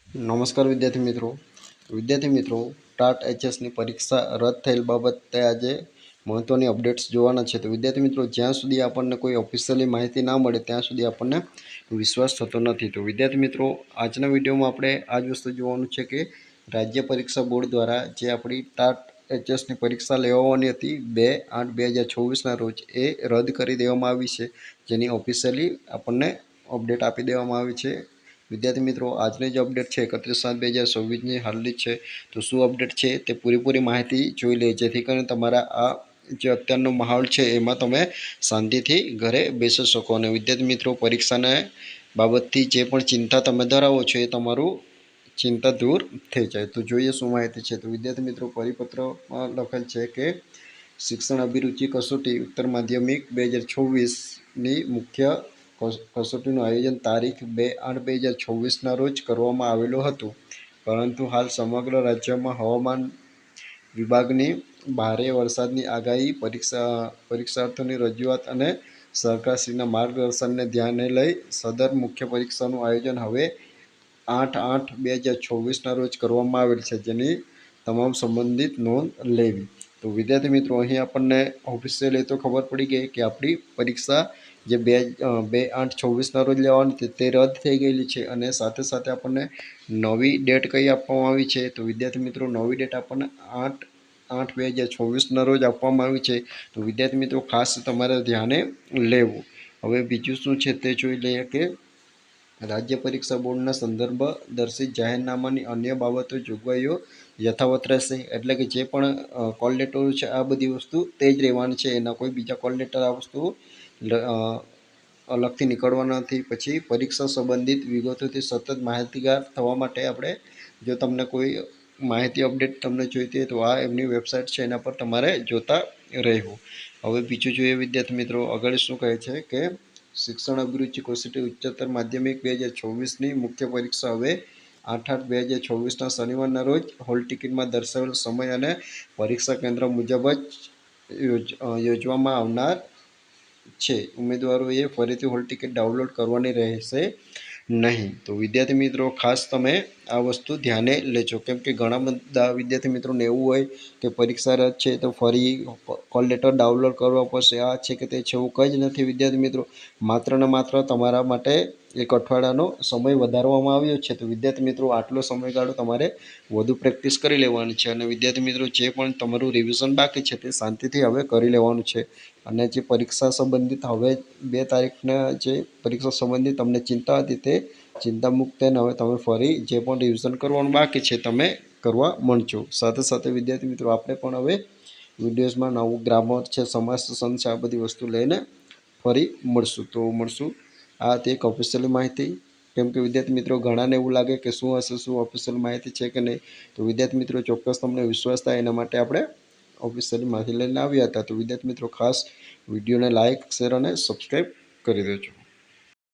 નમસ્કાર વિદ્યાર્થી મિત્રો ટાટ એચએસની પરીક્ષા રદ થયેલ બાબતે આજે મહત્ત્વની અપડેટ્સ જોવાના છે. તો વિદ્યાર્થી મિત્રો, જ્યાં સુધી આપણને કોઈ ઓફિશિયલી માહિતી ના મળે ત્યાં સુધી આપણને વિશ્વાસ થતો નથી. તો વિદ્યાર્થી મિત્રો, આજના વિડીયોમાં આપણે આ જ વસ્તુ જોવાનું છે કે રાજ્ય પરીક્ષા બોર્ડ દ્વારા જે આપણી ટાટ એચએસની પરીક્ષા લેવાની હતી 2/8/2024ના રોજ એ રદ કરી દેવામાં આવી છે, જેની ઓફિશિયલી આપણને અપડેટ આપી દેવામાં આવી છે. વિદ્યાર્થી મિત્રો, આજની જે અપડેટ છે 31/7/2024ની હાલની છે. તો શું અપડેટ છે તે પૂરેપૂરી માહિતી જોઈ લે, જેથી કરીને તમારા આ જે અત્યારનો માહોલ છે એમાં તમે શાંતિથી ઘરે બેસી શકો. અને વિદ્યાર્થી મિત્રો, પરીક્ષાને બાબતથી જે પણ ચિંતા તમે ધરાવો છો એ તમારું ચિંતા દૂર થઈ જાય. તો જોઈએ શું માહિતી છે. તો વિદ્યાર્થી મિત્રો, પરિપત્રમાં લખેલ છે કે શિક્ષણ અભિરુચિ કસોટી ઉત્તર માધ્યમિક 2024ની મુખ્ય કસોટીનું આયોજન તારીખ 2/8/2024ના રોજ કરવામાં આવેલું હતું, પરંતુ હાલ સમગ્ર રાજ્યમાં હવામાન વિભાગની ભારે વરસાદની આગાહી, પરીક્ષાર્થીઓની રજૂઆત અને સરકારશ્રીના માર્ગદર્શનને ધ્યાને લઈ સદર મુખ્ય પરીક્ષાનું આયોજન હવે 8/8/2024ના રોજ કરવામાં આવેલ છે, જેની તમામ સંબંધિત નોંધ લેવી. તો વિદ્યાર્થી મિત્રો, અહીં આપણને ઓફિશિયલી તો ખબર પડી ગઈ કે આપણી પરીક્ષા જે 2/8/24ના રોજ લેવાની હતી તે રદ થઈ ગયેલી છે. અને સાથે સાથે આપણને નવી ડેટ કઈ આપવામાં આવી છે. તો વિદ્યાર્થી મિત્રો, નવી ડેટ આપણને 8/8/2024ના રોજ આપવામાં આવી છે. તો વિદ્યાર્થી મિત્રો, ખાસ તમારે ધ્યાને લેવું. હવે બીજું શું છે તે જોઈ લઈએ કે રાજ્ય પરીક્ષા બોર્ડના સંદર્ભ દર્શિત જાહેરનામાની અન્ય બાબતો જોગવાઈઓ યથાવત રહેશે. એટલે કે જે પણ કોલ લેટરો છે આ બધી વસ્તુ તે જ રહેવાની છે, એના કોઈ બીજા કોલ લેટર આ વસ્તુ અલગથી નીકળવાના નથી. પછી પરીક્ષા સંબંધિત વિગતોથી સતત માહિતગાર થવા માટે આપણે, જો તમને કોઈ માહિતી અપડેટ તમને જોઈતી હોય તો આ એમની વેબસાઇટ છે એના પર તમારે જોતા રહેવું. હવે બીજું જોઈએ વિદ્યાર્થી મિત્રો, આગળ શું કહે છે કે શિક્ષણ અભિરુચિ કસોટી ઉચ્ચતર માધ્યમિક 2024ની મુખ્ય પરીક્ષા હવે 8/8/2024ના શનિવારના રોજ હોલ ટિકિટમાં દર્શાવેલ સમય અને પરીક્ષા કેન્દ્ર મુજબ જ યોજવામાં આવનાર છે. ઉમેદવારોએ ફરીથી હોલ ટિકિટ ડાઉનલોડ કરવાની રહેશે નહીં. તો વિદ્યાર્થી મિત્રો, ખાસ તમે આ વસ્તુ ધ્યાને લેજો, કેમ કે ઘણા બધા વિદ્યાર્થી મિત્રોને એવું હોય કે પરીક્ષા રદ છે તો ફરી કોલ લેટર ડાઉનલોડ કરવા પડશે, આ છે કે તે છે. એવું કંઈ જ નથી વિદ્યાર્થી મિત્રો, માત્ર ને માત્ર તમારા માટે એક અઠવાડિયાનો સમય વધારવામાં આવ્યો છે. તો વિદ્યાર્થી મિત્રો, આટલો સમયગાળો તમારે વધુ પ્રેક્ટિસ કરી લેવાની છે. અને વિદ્યાર્થી મિત્રો, જે પણ તમારું રિવિઝન બાકી છે તે શાંતિથી હવે કરી લેવાનું છે. અને જે પરીક્ષા સંબંધિત હવે 2 તારીખના જે પરીક્ષા સંબંધિત તમને ચિંતા હતી તે ચિંતા મુક્ત થઈને હવે તમે ફરી જે પણ રિવિઝન કરવાનું બાકી છે તમે કરવા માંડજો. સાથે સાથે વિદ્યાર્થી મિત્રો, આપણે પણ હવે વિડીયોઝમાં નવું ગ્રામર છે, સમાસ છે, આ બધી વસ્તુ લઈને ફરી મળશું. આ તે એક ઓફિશિયલ માહિતી, કેમ કે વિદ્યાર્થી મિત્રો ઘણાને એવું લાગે કે શું હશે, શું ઓફિશિયલ માહિતી છે કે નહીં. તો વિદ્યાર્થી મિત્રો, ચોક્કસ તમને વિશ્વાસ થાય એના માટે આપણે ઓફિશિયલી માહિતી લઈને આવ્યા હતા. તો વિદ્યાર્થી મિત્રો, ખાસ વિડીયોને લાઇક, શેર અને સબસ્ક્રાઈબ કરી દેજો.